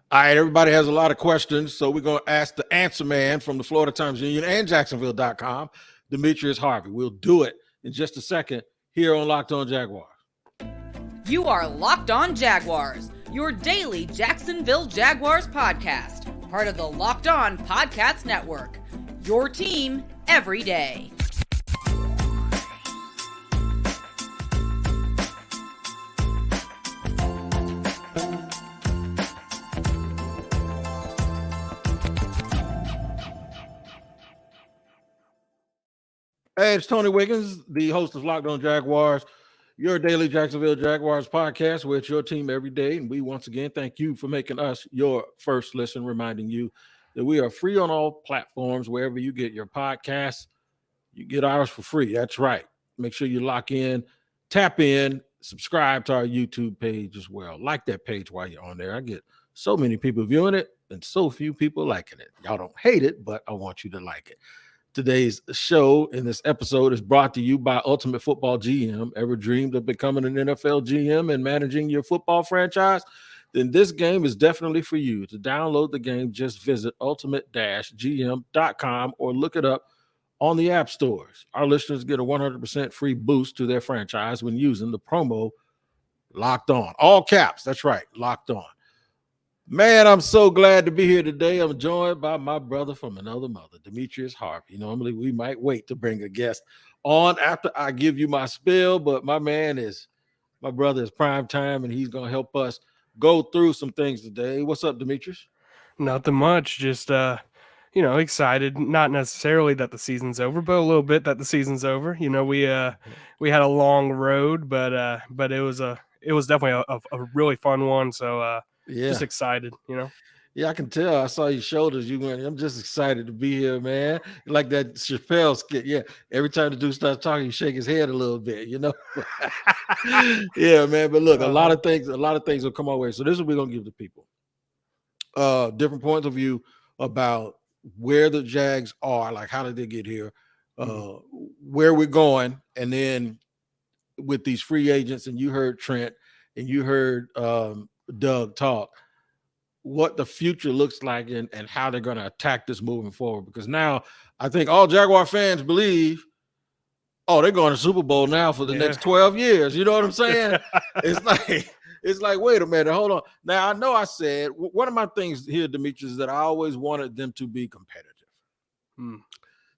All right, everybody has a lot of questions, so we're going to ask the answer man from the Florida Times Union and Jacksonville.com, Demetrius Harvey. We'll do it in just a second here on Locked On Jaguars. You are Locked On Jaguars, your daily Jacksonville Jaguars podcast, part of the Locked On Podcast Network, your team every day. Hey, it's Tony Wiggins, the host of Locked On Jaguars, your daily Jacksonville Jaguars podcast, where it's your team every day. And we once again thank you for making us your first listen, reminding you that we are free on all platforms. Wherever you get your podcasts, you get ours for free. That's right. Make sure you lock in, tap in, subscribe to our YouTube page as well. Like that page while you're on there. I get so many people viewing it and so few people liking it. Y'all don't hate it, but I want you to like it. Today's show in this episode is brought to you by Ultimate Football GM. Ever dreamed of becoming an NFL GM and managing your football franchise? Then this game is definitely for you. To download the game, just visit ultimate-gm.com or look it up on the app stores. Our listeners get a 100% free boost to their franchise when using the promo Locked On. All caps. That's right. Locked On. Man, I'm so glad to be here today. I'm joined by my brother from another mother, Demetrius Harvey. Normally, we might wait to bring a guest on after I give you my spiel, but my brother is prime time, and he's going to help us go through some things today. What's up, Demetrius? Nothing much. Just, excited. Not necessarily that the season's over, but a little bit that the season's over. We had a long road, but it was definitely a really fun one. So, just excited, Yeah, I can tell. I saw your shoulders. You went, I'm just excited to be here, man. Like that Chappelle skit. Yeah. Every time the dude starts talking, you shake his head a little bit, Yeah, man. But look, a lot of things will come our way. So this is what we're gonna give the people. Different points of view about where the Jags are, like how did they get here, where we're going, and then with these free agents, and you heard Trent and you heard Doug talk, what the future looks like and how they're going to attack this moving forward. Because now I think all Jaguar fans believe, they're going to Super Bowl now for the next 12 years. You know what I'm saying? It's like, wait a minute, hold on. Now, I know I said one of my things here, Demetrius, is that I always wanted them to be competitive.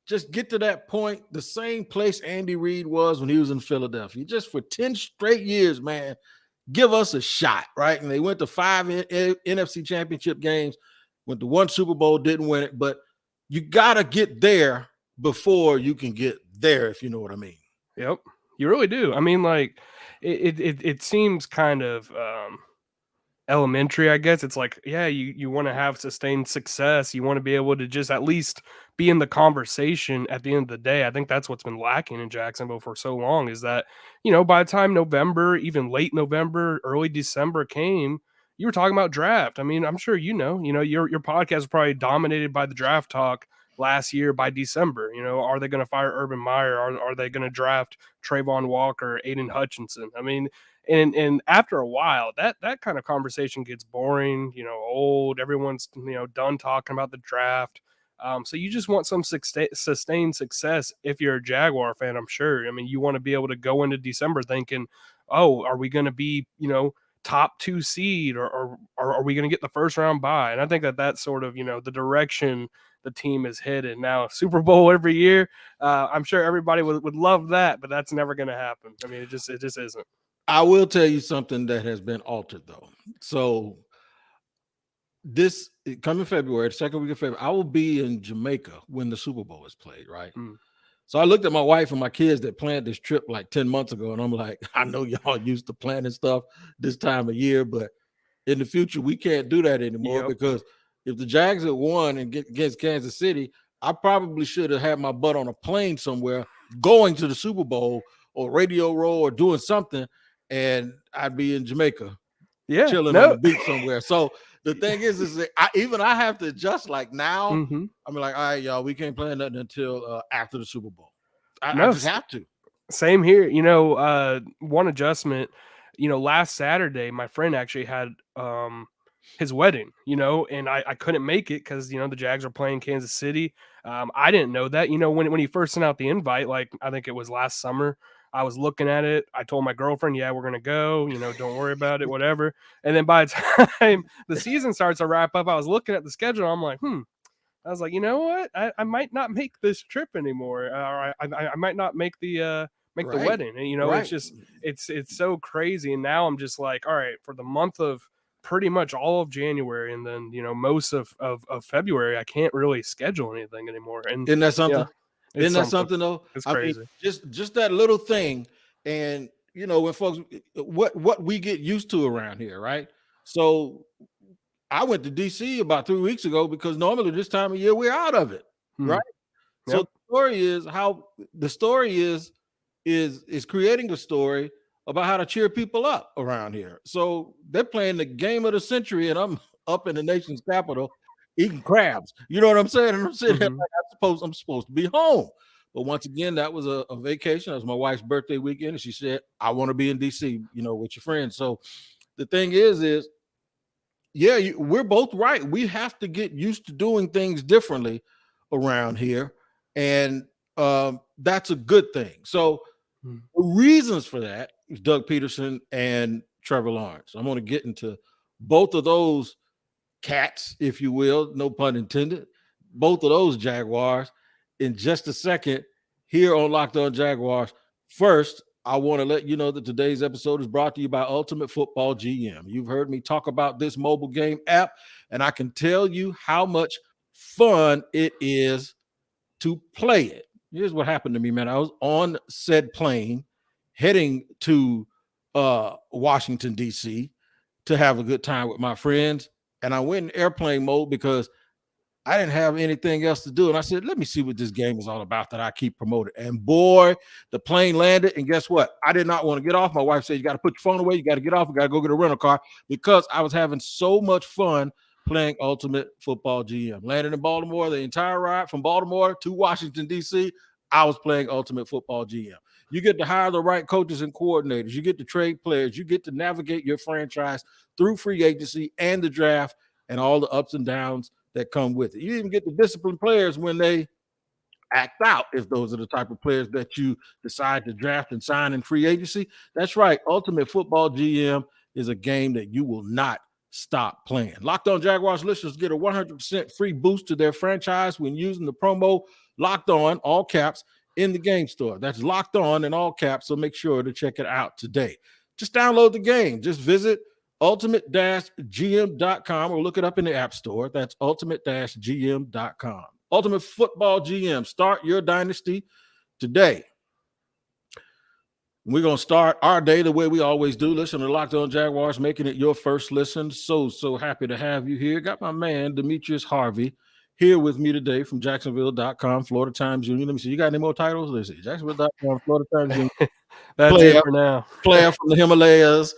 Just get to that point, the same place Andy Reid was when he was in Philadelphia. Just for 10 straight years, man, give us a shot, right? And they went to 5 NFC championship games, went to 1 Super Bowl, didn't win it. But you got to get there before you can get there, if you know what I mean. Yep, you really do. I mean, like, it seems kind of elementary, I guess. It's like, yeah, you want to have sustained success. You want to be able to just at least be in the conversation at the end of the day. I think that's what's been lacking in Jacksonville for so long, is that, by the time November, even late November, early December came, you were talking about draft. I mean, I'm sure your podcast was probably dominated by the draft talk last year by December. Are they going to fire Urban Meyer? Are they going to draft Trayvon Walker, Aiden Hutchinson? I mean, and after a while, that kind of conversation gets boring, old. Everyone's, done talking about the draft. So you just want some sustained success if you're a Jaguar fan, I'm sure. I mean, you want to be able to go into December thinking, oh, are we going to be, top 2 seed or are we going to get the first round bye? And I think that's sort of, the direction the team is headed now. Super Bowl every year. I'm sure everybody would love that, but that's never going to happen. I mean, it just isn't. I will tell you something that has been altered, though. So this coming February, the second week of February, I will be in Jamaica when the Super Bowl is played, right? So I looked at my wife and my kids that planned this trip like 10 months ago, and I'm like, I know y'all used to planning stuff this time of year, but in the future, we can't do that anymore because if the Jags had won and get against Kansas City, I probably should have had my butt on a plane somewhere going to the Super Bowl or Radio Row or doing something, and I'd be in Jamaica chilling on the beach somewhere. So the thing is that I have to adjust. Like now, I'm like, all right, y'all, we can't plan nothing until after the Super Bowl. I just have to. Same here. One adjustment. Last Saturday, my friend actually had his wedding, and I couldn't make it because, the Jags are playing Kansas City. I didn't know that, when he first sent out the invite, like I think it was last summer, I was looking at it. I told my girlfriend, yeah, we're going to go, don't worry about it, whatever. And then by the time the season starts to wrap up, I was looking at the schedule. I'm like, I was like, you know what? I might not make this trip anymore. Or I might not make the Right. wedding. And, it's Right. just, it's so crazy. And now I'm just like, all right, for the month of pretty much all of January and then, most of February, I can't really schedule anything anymore. And Isn't that yeah, something? it's Isn't that something. something though? It's I mean, crazy. just that little thing, and when folks, what we get used to around here, right? So I went to DC about 3 weeks ago because normally this time of year we're out of it, right? So Yep. the story is creating a story about how to cheer people up around here. So they're playing the game of the century, and I'm up in the nation's capital eating crabs. You know what I'm saying? And I'm sitting there like I'm supposed to be home. But once again, that was a vacation. That was my wife's birthday weekend, and she said, "I want to be in DC, with your friends." So the thing is yeah, we're both right. We have to get used to doing things differently around here, and that's a good thing. So the reasons for that is Doug Peterson and Trevor Lawrence. I'm going to get into both of those cats, if you will, no pun intended, both of those Jaguars in just a second here on Locked On Jaguars. First, I want to let you know that today's episode is brought to you by Ultimate Football GM. You've heard me talk about this mobile game app, and I can tell you how much fun it is to play it. Here's what happened to me, man. I was on said plane heading to Washington, D.C. to have a good time with my friends, and I went in airplane mode because I didn't have anything else to do. And I said, let me see what this game is all about that I keep promoting. And boy, the plane landed. And guess what? I did not want to get off. My wife said, you got to put your phone away. You got to get off. You got to go get a rental car because I was having so much fun playing Ultimate Football GM. Landed in Baltimore, the entire ride from Baltimore to Washington, D.C., I was playing Ultimate Football GM. You get to hire the right coaches and coordinators. You get to trade players. You get to navigate your franchise through free agency and the draft and all the ups and downs that come with it. You even get the disciplined players when they act out, if those are the type of players that you decide to draft and sign in free agency. That's right. Ultimate Football GM is a game that you will not stop playing. Locked On Jaguars listeners get a 100% free boost to their franchise when using the promo Locked On, all caps, in the game store. That's Locked On in all caps, so make sure to check it out today. Just download the game. Just visit ultimate-gm.com or look it up in the App Store. That's ultimate-gm.com. Ultimate Football GM. Start your dynasty today. We're going to start our day the way we always do. Listen to Locked On Jaguars, making it your first listen. So happy to have you here. Got my man, Demetrius Harvey, here with me today from Jacksonville.com, Florida Times Union. Let me see. You got any more titles? Let's see. Jacksonville.com, Florida Times Union. That's player, it for now. Player from the Himalayas.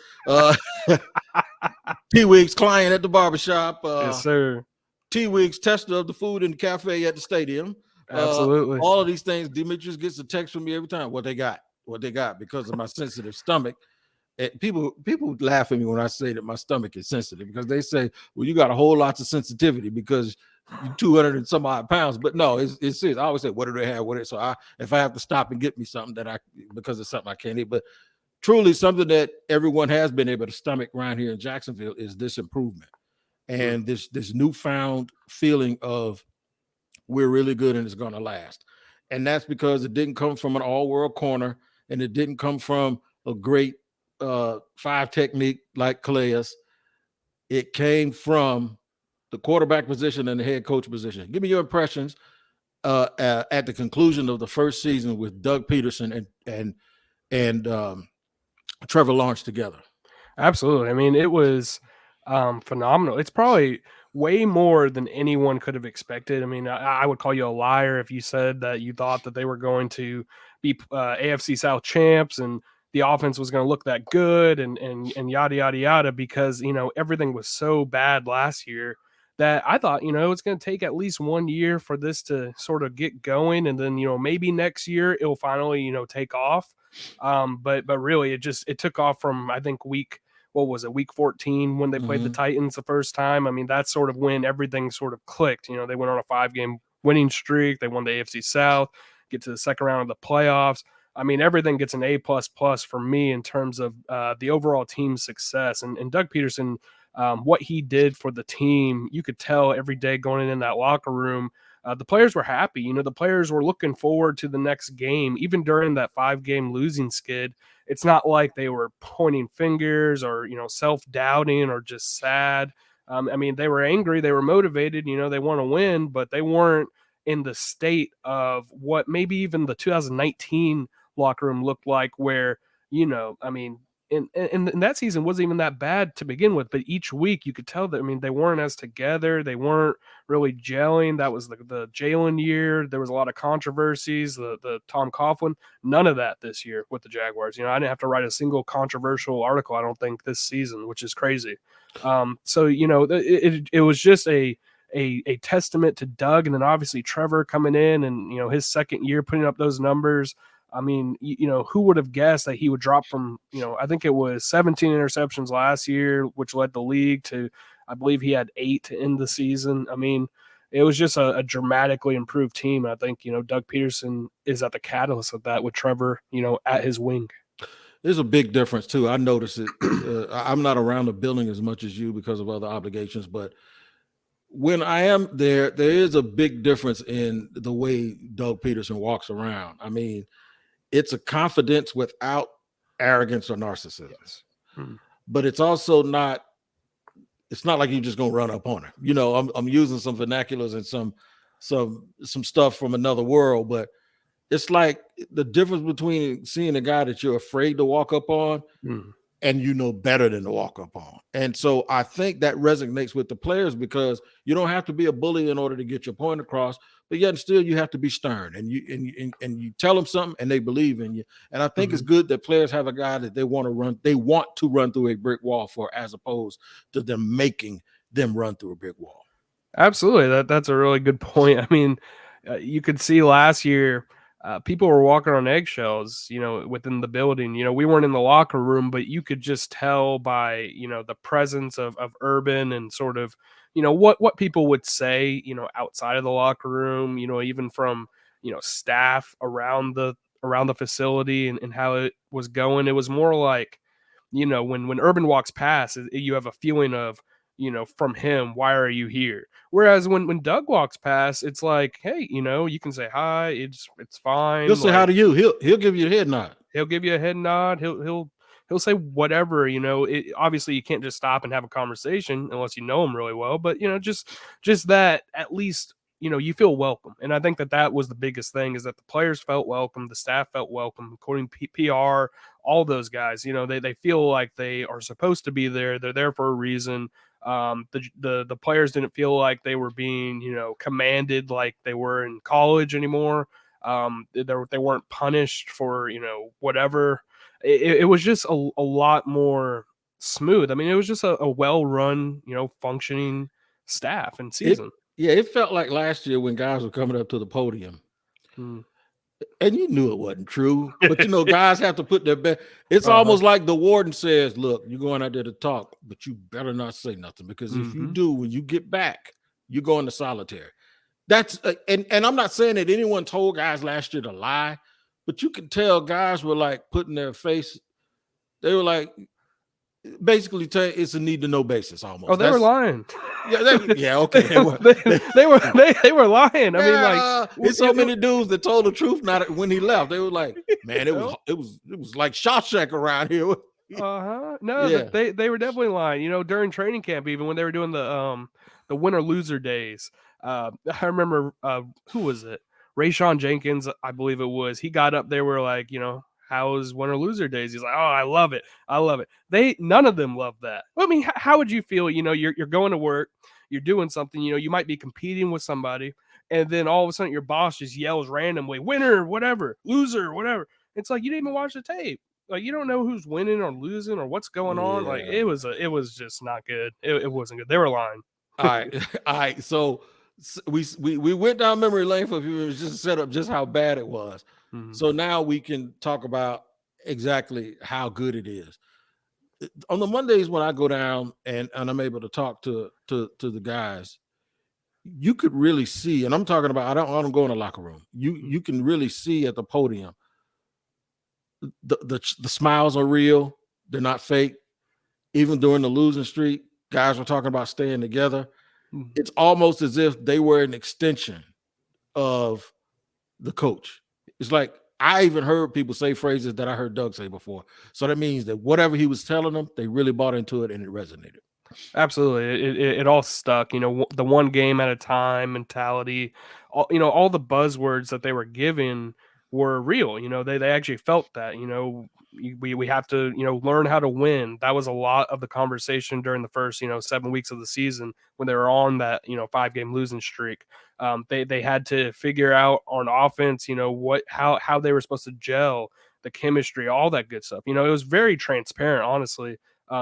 T-Weeks client at the barbershop. Yes, sir. T-Weeks tester of the food in the cafe at the stadium. Absolutely. All of these things, Demetrius gets a text from me every time. What they got because of my sensitive stomach. And people laugh at me when I say that my stomach is sensitive because they say, well, you got a whole lot of sensitivity because you're 200 and some odd pounds. But no, it's serious. I always say, what do they have? So if I have to stop and get me something because it's something I can't eat, but truly something that everyone has been able to stomach around here in Jacksonville is this improvement and this newfound feeling of we're really good and it's going to last. And that's because it didn't come from an all-world corner and it didn't come from a great five technique like Calais. It came from the quarterback position and the head coach position. Give me your impressions at the conclusion of the first season with Doug Peterson and Trevor Lawrence together. Absolutely. I mean, it was phenomenal. It's probably way more than anyone could have expected. I mean, I would call you a liar if you said that you thought that they were going to be AFC South champs and the offense was going to look that good and yada, yada, yada, because, everything was so bad last year that I thought, it's going to take at least 1 year for this to sort of get going. And then, maybe next year it'll finally, take off. But really it took off from, I think, week what was it, week 14 when they played the Titans the first time. I mean, that's sort of when everything sort of clicked. You know, they went on a 5-game winning streak. They won the AFC South, get to the second round of the playoffs. I mean, everything gets an A++ for me in terms of the overall team success. And Doug Peterson, what he did for the team, you could tell every day going in that locker room. The players were happy. You know, the players were looking forward to the next game, even during that 5-game losing skid. It's not like they were pointing fingers or, you know, self-doubting or just sad. I mean, they were angry. They were motivated. You know, they want to win, but they weren't in the state of what maybe even the 2019 locker room looked like, where, you know, I mean, and that season wasn't even that bad to begin with, but each week you could tell that, I mean, they weren't as together. They weren't really gelling. That was the Jalen year. There was a lot of controversies, the Tom Coughlin, none of that this year with the Jaguars. You know, I didn't have to write a single controversial article, I don't think, this season, which is crazy. So, you know, it was just a testament to Doug, and then obviously Trevor coming in and, you know, his second year putting up those numbers. I mean, you know, who would have guessed that he would drop from, you know, I think it was 17 interceptions last year, which led the league to, I believe he had 8 to end the season. I mean, it was just a dramatically improved team. I think, you know, Doug Peterson is at the catalyst of that with Trevor, you know, at his wing. There's a big difference too. I noticed it. I'm not around the building as much as you because of other obligations, but when I am there is a big difference in the way Doug Peterson walks around. I mean, it's a confidence without arrogance or narcissism. Yes. But it's also not, it's not like you're just gonna run up on her. You know, I'm using some vernaculars and some stuff from another world, but it's like the difference between seeing a guy that you're afraid to walk up on and you know better than to walk up on. And so I think that resonates with the players, because you don't have to be a bully in order to get your point across, but yet still you have to be stern, and you tell them something and they believe in you. And I think it's good that players have a guy that they want to run through a brick wall for, as opposed to them making them run through a brick wall. Absolutely. That's a really good point. I mean, you could see last year, people were walking on eggshells, you know, within the building. You know, we weren't in the locker room, but you could just tell by, you know, the presence of Urban and sort of, you know, what people would say, you know, outside of the locker room, you know, even from, you know, staff around the facility and how it was going. It was more like, you know, when Urban walks past, you have a feeling of, you know, from him, why are you here? Whereas when Doug walks past, it's like, hey, you know, you can say hi. It's fine. He'll say hi to you. He'll give you a head nod. He'll give you a head nod. He'll say whatever, you know. Obviously you can't just stop and have a conversation unless you know him really well. But, you know, just that, at least, you know, you feel welcome. And I think that was the biggest thing, is that the players felt welcome, the staff felt welcome, including PR, all those guys. You know, they feel like they are supposed to be there. They're there for a reason. The players didn't feel like they were being, you know, commanded like they were in college anymore. They weren't punished for, you know, whatever. It was just a lot more smooth. I mean, it was just a well-run, you know, functioning staff and season. It felt like last year when guys were coming up to the podium. And you knew it wasn't true, but you know, guys have to put their best. It's almost like the warden says, look, you're going out there to talk, but you better not say nothing, because if you do, when you get back, you're going to solitary. That's and I'm not saying that anyone told guys last year to lie, but you can tell guys were like putting their face. They were like, basically, it's a need to know basis almost. Oh, they were lying. Yeah, okay. They were lying. I mean, like, there's so many dudes that told the truth not when he left. They were like, man, it was like Shawshank around here. No, yeah. They were definitely lying. You know, during training camp, even when they were doing the winner loser days. I remember who was it? Rayshawn Jenkins, I believe it was. He got up there. We're like, you know, how's winner loser days? He's like, oh, I love it. None of them love that. I mean, how would you feel? You know, you're going to work, you're doing something, you know, you might be competing with somebody, and then all of a sudden your boss just yells randomly, winner, whatever, loser, whatever. It's like, you didn't even watch the tape. Like, you don't know who's winning or losing or what's going on. Like, it was just not good. It wasn't good. They were lying. All right. So we went down memory lane for a few minutes just to set up just how bad it was. So now we can talk about exactly how good it is. on the Mondays when I go down and I'm able to talk to the guys, you could really see, and I'm talking about, I don't go in the locker room. You can really see at the podium, the smiles are real. They're not fake. Even during the losing streak, guys were talking about staying together. It's almost as if they were an extension of the coach. It's like, I even heard people say phrases that I heard Doug say before. So that means that whatever he was telling them, they really bought into it and it resonated. Absolutely. It all stuck, the one game at a time mentality, all the buzzwords that they were given were real. They actually felt that, we have to, learn how to win. That was a lot of the conversation during the first, 7 weeks of the season when they were on that, 5-game losing streak. They had to figure out on offense, how they were supposed to gel, the chemistry, all that good stuff. It was very transparent, honestly.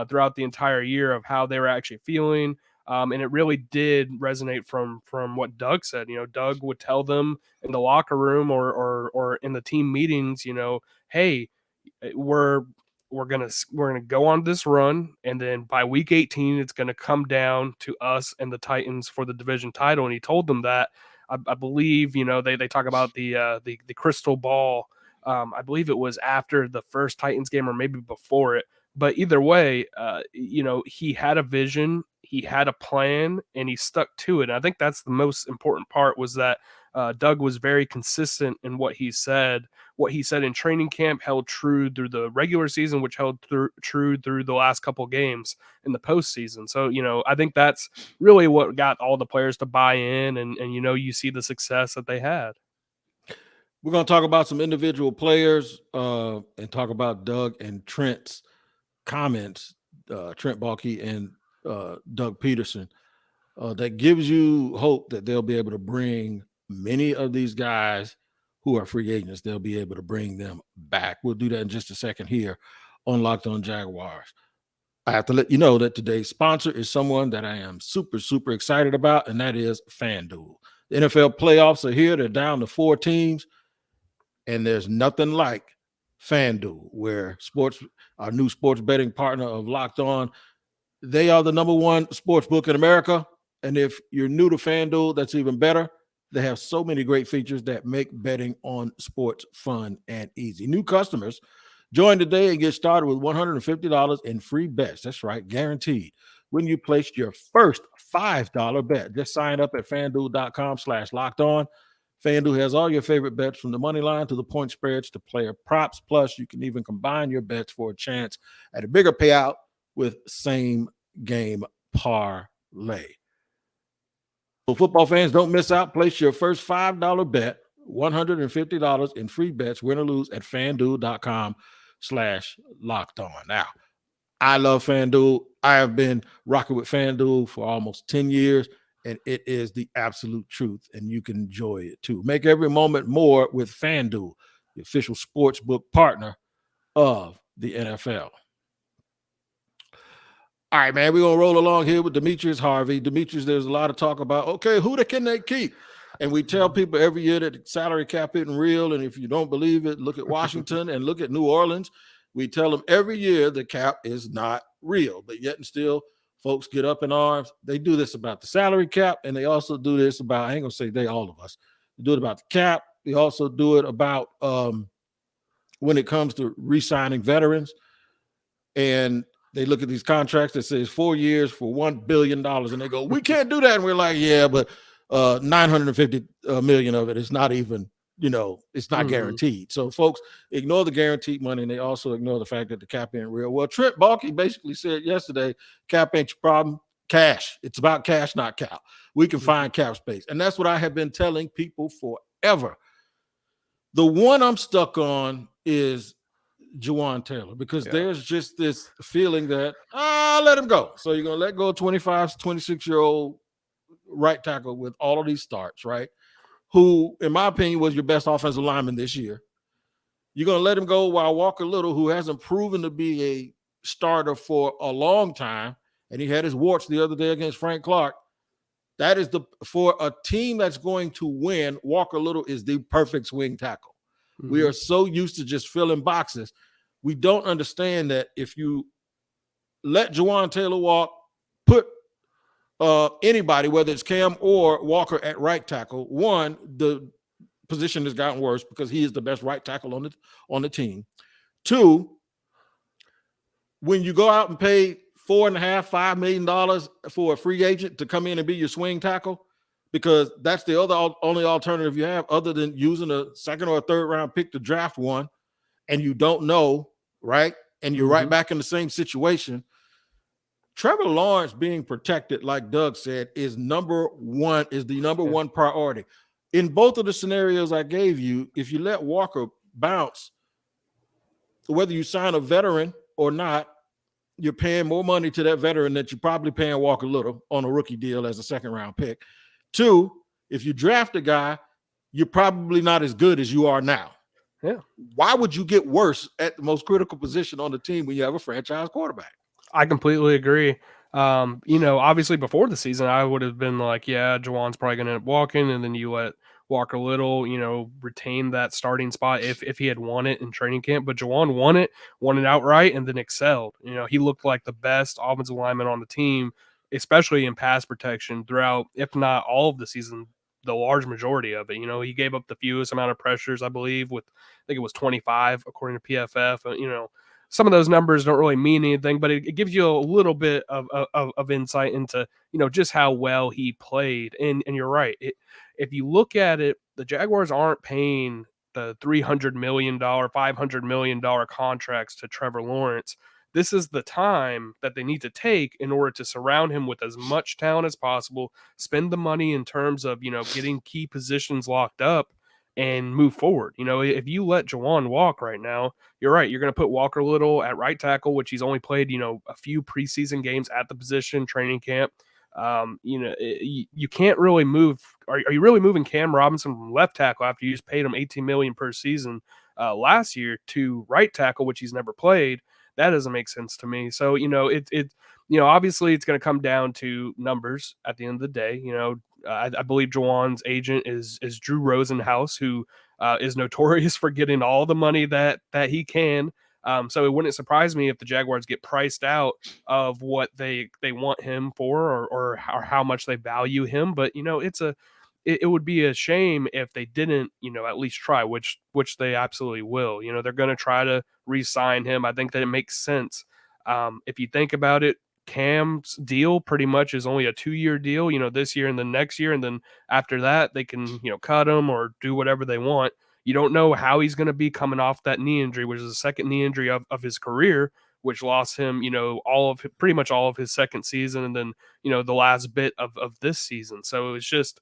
Throughout the entire year of how they were actually feeling. And it really did resonate from what Doug said. Doug would tell them in the locker room or in the team meetings, hey, we're gonna go on this run, and then by week 18, it's gonna come down to us and the Titans for the division title. And he told them that. I believe they talk about the crystal ball. I believe it was after the first Titans game or maybe before it. But either way, he had a vision, he had a plan, and he stuck to it. And I think that's the most important part, was that Doug was very consistent in what he said. What he said in training camp held true through the regular season, which held true through the last couple games in the postseason. So, I think that's really what got all the players to buy in, and you see the success that they had. We're going to talk about some individual players and talk about Doug and Trent's comments, Trent Baalke and Doug Peterson, that gives you hope that they'll be able to bring many of these guys who are free agents. They'll be able to bring them back. We'll do that in just a second here on Locked On Jaguars. I have to let you know that today's sponsor is someone that I am super, super excited about, and that is FanDuel. The NFL playoffs are here. They're down to 4 teams, and there's nothing like FanDuel, where our new sports betting partner of Locked On, they are the number 1 sports book in America. And if you're new to FanDuel, that's even better. They have so many great features that make betting on sports fun and easy. New customers, join today and get started with $150 in free bets. That's right, guaranteed. When you place your first $5 bet, just sign up at FanDuel.com/lockedon. FanDuel has all your favorite bets, from the money line to the point spreads to player props. Plus, you can even combine your bets for a chance at a bigger payout with same game parlay. So football fans, don't miss out. Place your first $5 bet, $150 in free bets, win or lose, at FanDuel.com/lockedon. Now, I love FanDuel. I have been rocking with FanDuel for almost 10 years. And it is the absolute truth, and you can enjoy it too. Make every moment more with FanDuel, the official sports book partner of the NFL. All right, man, we're going to roll along here with Demetrius Harvey. Demetrius, there's a lot of talk about, okay, who can they keep? And we tell people every year that the salary cap isn't real, and if you don't believe it, look at Washington and look at New Orleans. We tell them every year the cap is not real, but yet and still, folks get up in arms. They do this about the salary cap, and they also do this about, I ain't going to say they, all of us. They do it about the cap. They also do it about when it comes to re-signing veterans. And they look at these contracts that says 4 years for $1 billion, and they go, we can't do that. And we're like, yeah, but 950 million of it is not even, it's not guaranteed. So folks ignore the guaranteed money, and they also ignore the fact that the cap ain't real. Well, Trent Baalke basically said yesterday, cap ain't your problem. Cash. It's about cash, not cap. We can find cap space. And that's what I have been telling people forever. The one I'm stuck on is Juwaan Taylor, because there's just this feeling that, let him go. So you're going to let go of 25, 26-year-old right tackle with all of these starts, right? Who, in my opinion, was your best offensive lineman this year. You're going to let him go while Walker Little, who hasn't proven to be a starter for a long time, and he had his warts the other day against Frank Clark. That is for a team that's going to win, Walker Little is the perfect swing tackle. We are so used to just filling boxes. We don't understand that if you let Juwaan Taylor walk, put anybody, whether it's Cam or Walker at right tackle. One, the position has gotten worse because he is the best right tackle on the team. Two, when you go out and pay $4.5 million for a free agent to come in and be your swing tackle, because that's the only alternative you have other than using a second or a third round pick to draft one, and you don't know, right? And you're right back in the same situation. Trevor Lawrence being protected, like Doug said, is the number one priority. In both of the scenarios I gave you, if you let Walker bounce, whether you sign a veteran or not, you're paying more money to that veteran that you're probably paying Walker Little on a rookie deal as a second-round pick. Two, if you draft a guy, you're probably not as good as you are now. Yeah. Why would you get worse at the most critical position on the team when you have a franchise quarterback? I completely agree. Obviously before the season, I would have been like, yeah, Juwan's probably going to end up walking, and then you let Walker Little, retain that starting spot if he had won it in training camp. But Juwaan won it outright, and then excelled. He looked like the best offensive lineman on the team, especially in pass protection throughout, if not all of the season, the large majority of it. He gave up the fewest amount of pressures, I believe, I think it was 25 according to PFF. Some of those numbers don't really mean anything, but it gives you a little bit of insight into, just how well he played. And you're right. If you look at it, the Jaguars aren't paying the $300 million, $500 million contracts to Trevor Lawrence. This is the time that they need to take in order to surround him with as much talent as possible, spend the money in terms of, getting key positions locked up, and move forward. If you let Juwaan walk right now, you're right. You're going to put Walker Little at right tackle, which he's only played, a few preseason games at the position, training camp. You can't really move. Are you really moving Cam Robinson from left tackle after you just paid him $18 million per season last year to right tackle, which he's never played? That doesn't make sense to me. So, obviously it's going to come down to numbers at the end of the day. I believe Juwan's agent is Drew Rosenhaus, who is notorious for getting all the money that he can. So it wouldn't surprise me if the Jaguars get priced out of what they want him for, or how much they value him. But it would be a shame if they didn't, at least try, which they absolutely will. They're going to try to re-sign him. I think that it makes sense. If you think about it, Cam's deal pretty much is only a 2-year deal, this year and the next year. And then after that, they can, cut him or do whatever they want. You don't know how he's going to be coming off that knee injury, which is the second knee injury of his career, which lost him, pretty much all of his second season. And then, the last bit of this season. So it's just,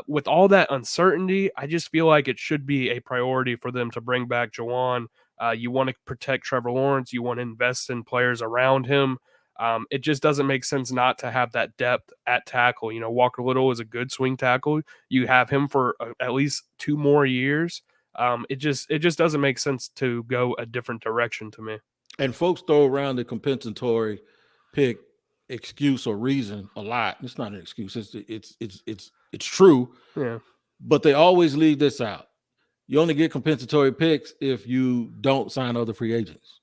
with all that uncertainty, I just feel like it should be a priority for them to bring back Juwaan. You want to protect Trevor Lawrence. You want to invest in players around him. It just doesn't make sense not to have that depth at tackle. Walker Little is a good swing tackle. You have him for at least 2 more years. It just doesn't make sense to go a different direction to me. And folks throw around the compensatory pick excuse or reason a lot. It's not an excuse. It's true. Yeah. But they always leave this out. You only get compensatory picks if you don't sign other free agents.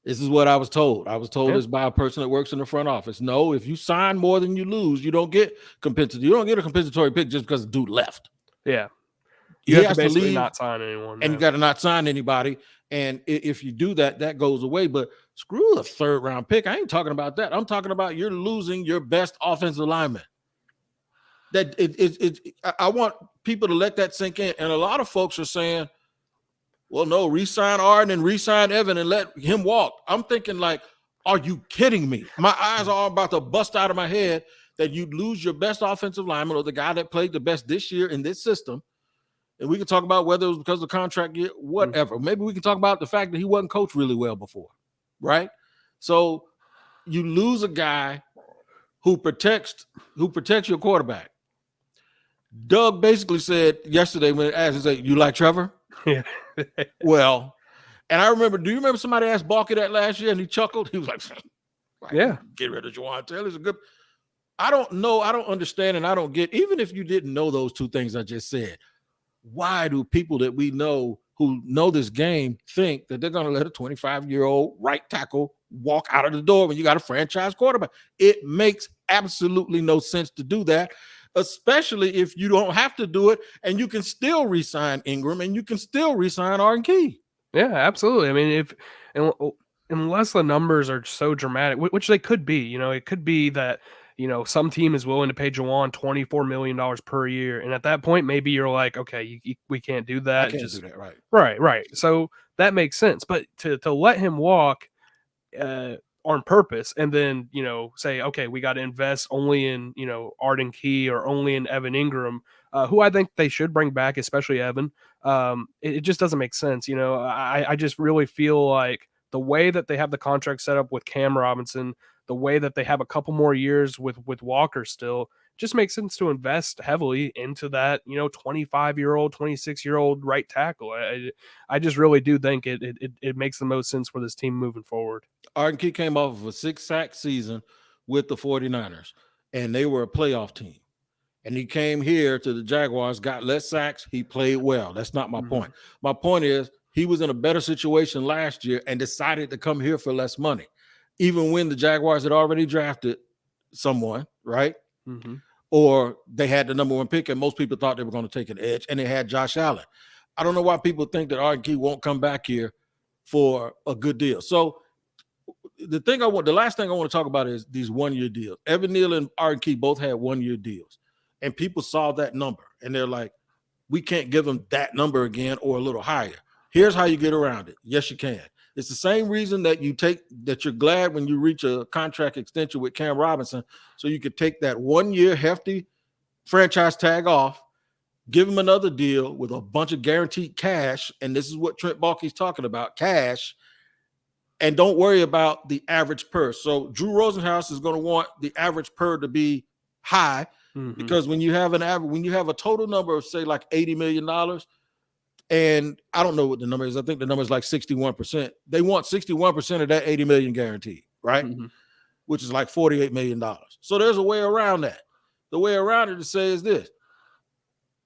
This is what I was told. I was told this by a person that works in the front office. No, if you sign more than you lose, you don't get compensatory. You don't get a compensatory pick just because the dude left. Yeah. You have to basically leave, not sign anyone. And you got to not sign anybody. And if you do that, that goes away. But screw a third-round pick. I ain't talking about that. I'm talking about you're losing your best offensive lineman. I want people to let that sink in. And a lot of folks are saying, well, no, re-sign Arden and re-sign Evan and let him walk. I'm thinking like, are you kidding me? My eyes are about to bust out of my head that you'd lose your best offensive lineman or the guy that played the best this year in this system. And we can talk about whether it was because of the contract year, whatever. Maybe we can talk about the fact that he wasn't coached really well before, right? So you lose a guy who protects your quarterback. Doug basically said yesterday when he asked, he said, "You like Trevor?" Yeah. Well, and I remember, do you remember somebody asked Balky that last year and he chuckled? He was like, yeah, get rid of Juwaan Taylor. He's a good. I don't know. I don't understand. And I don't get, even if you didn't know those two things I just said, why do people that we know who know this game think that they're going to let a 25-year-old right tackle walk out of the door when you got a franchise quarterback. It makes absolutely no sense to do that, especially if you don't have to do it and you can still re-sign Ingram and you can still re-sign Arden Key. Yeah, absolutely. I mean, unless the numbers are so dramatic, which they could be, it could be that, some team is willing to pay Juwaan $24 million per year. And at that point, maybe you're like, okay, we can't do that. I can't do that, right. Right. So that makes sense. But to let him walk on purpose and then, say, okay, we got to invest only in, Arden Key or only in Evan Ingram, who I think they should bring back, especially Evan. It just doesn't make sense. I just really feel like the way that they have the contract set up with Cam Robinson, the way that they have a couple more years with Walker still, just makes sense to invest heavily into that, 25-year-old, 26-year-old right tackle. I just really do think it makes the most sense for this team moving forward. Arden Key came off of a 6-sack season with the 49ers, and they were a playoff team. And he came here to the Jaguars, got less sacks. He played well. That's not my point. My point is he was in a better situation last year and decided to come here for less money, even when the Jaguars had already drafted someone, right? Or they had the number 1 pick, and most people thought they were going to take an edge, and they had Josh Allen. I don't know why people think that Arden Key won't come back here for a good deal. So the last thing I want to talk about is these 1-year deals. Evan Neal and Arden Key both had 1-year deals, and people saw that number, and they're like, we can't give them that number again or a little higher. Here's how you get around it. Yes, you can. It's the same reason that you're glad when you reach a contract extension with Cam Robinson, so you could take that 1-year hefty franchise tag off, give him another deal with a bunch of guaranteed cash, and this is what Trent Baalke's talking about, cash, and don't worry about the average per. So Drew Rosenhaus is going to want the average per to be high because when you have a total number of, say, like $80 million, and I don't know what the number is. I think the number is like 61%. They want 61% of that $80 million guaranteed, right? Which is like $48 million. So there's a way around that. The way around it to say is this: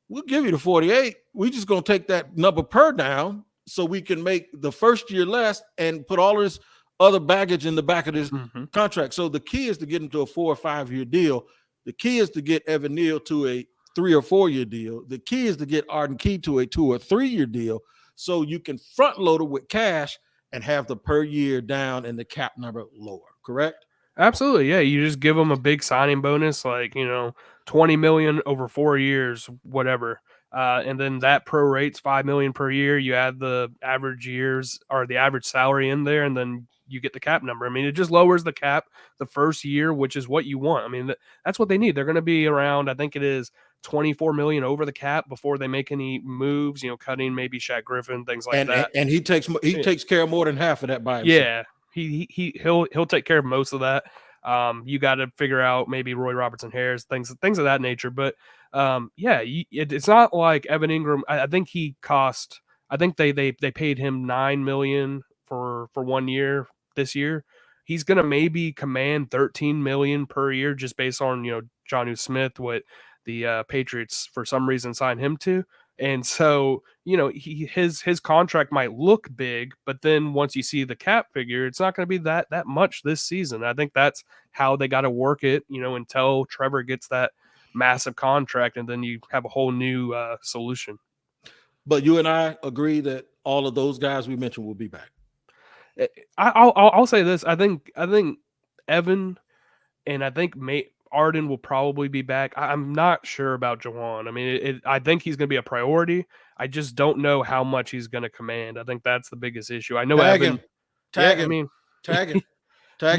we'll give you the 48. We're just going to take that number per down so we can make the first year less and put all this other baggage in the back of this contract. So the key is to get him to a 4 or 5 year deal. The key is to get Evan Neal to a 3 or 4 year deal. The key is to get Arden Key to a 2 or 3 year deal so you can front load it with cash and have the per year down and the cap number lower, correct? Absolutely. Yeah. You just give them a big signing bonus, like, $20 million over 4 years, whatever. And then that prorates $5 million per year. You add the average years or the average salary in there, and then you get the cap number. I mean, it just lowers the cap the first year, which is what you want. I mean, that's what they need. They're going to be around, I think it is $24 million over the cap before they make any moves, cutting maybe Shaq Griffin, things like that. And he takes care of more than half of that by himself. Yeah. He'll take care of most of that. You got to figure out maybe Roy Robertson Harris, things of that nature. But it's not like Evan Ingram. I think they paid him $9 million for 1 year this year. He's gonna maybe command $13 million per year just based on Jonnu Smith, what the Patriots for some reason signed him to. And so, his contract might look big, but then once you see the cap figure, it's not going to be that much this season. I think that's how they got to work it, until Trevor gets that massive contract, and then you have a whole new solution. But you and I agree that all of those guys we mentioned will be back. I'll say this: I think Evan and I think Arden will probably be back. I'm not sure about Juwaan. I mean, I think he's going to be a priority. I just don't know how much he's going to command. I think that's the biggest issue. I know Tag Evan. him. Tag him. I mean, Tag him.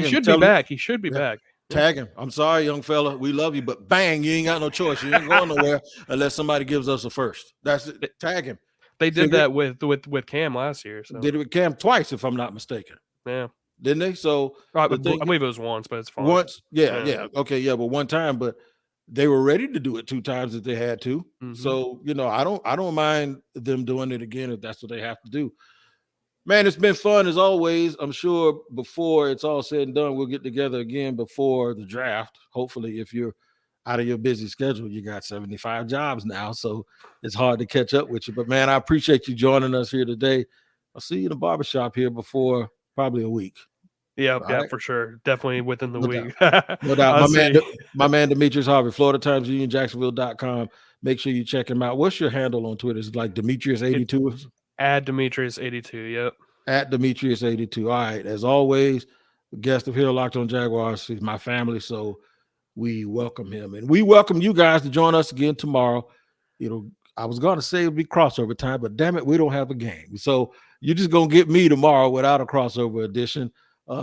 He should be back. He should be back. Tag him. I'm sorry, young fella. We love you, but bang, you ain't got no choice. You ain't going nowhere unless somebody gives us a first. That's it. Tag him. They did that with Cam last year. So. Did it with Cam twice, if I'm not mistaken. Yeah. Didn't they? So I believe it was once, but it's fine. Once, yeah. Okay, yeah, but one time, but they were ready to do it 2 times if they had to. So, I don't mind them doing it again if that's what they have to do. Man, it's been fun as always. I'm sure before it's all said and done, we'll get together again before the draft. Hopefully, if you're out of your busy schedule, you got 75 jobs now, so it's hard to catch up with you. But man, I appreciate you joining us here today. I'll see you in the barbershop here before probably a week. Yeah, All yeah, right. for sure. Definitely within the No week. doubt. No doubt. I'll say My man Demetrius Harvey, Florida Times Union, Jacksonville.com. Make sure you check him out. What's your handle on Twitter? Is it like Demetrius82? add Demetrius82. Yep. At Demetrius82. All right. As always, guest of here, Locked on Jaguars. He's my family, so we welcome him. And we welcome you guys to join us again tomorrow. I was going to say it'd be crossover time, but damn it, we don't have a game. So you're just going to get me tomorrow without a crossover edition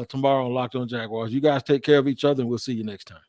tomorrow on Locked on Jaguars. You guys take care of each other, and we'll see you next time.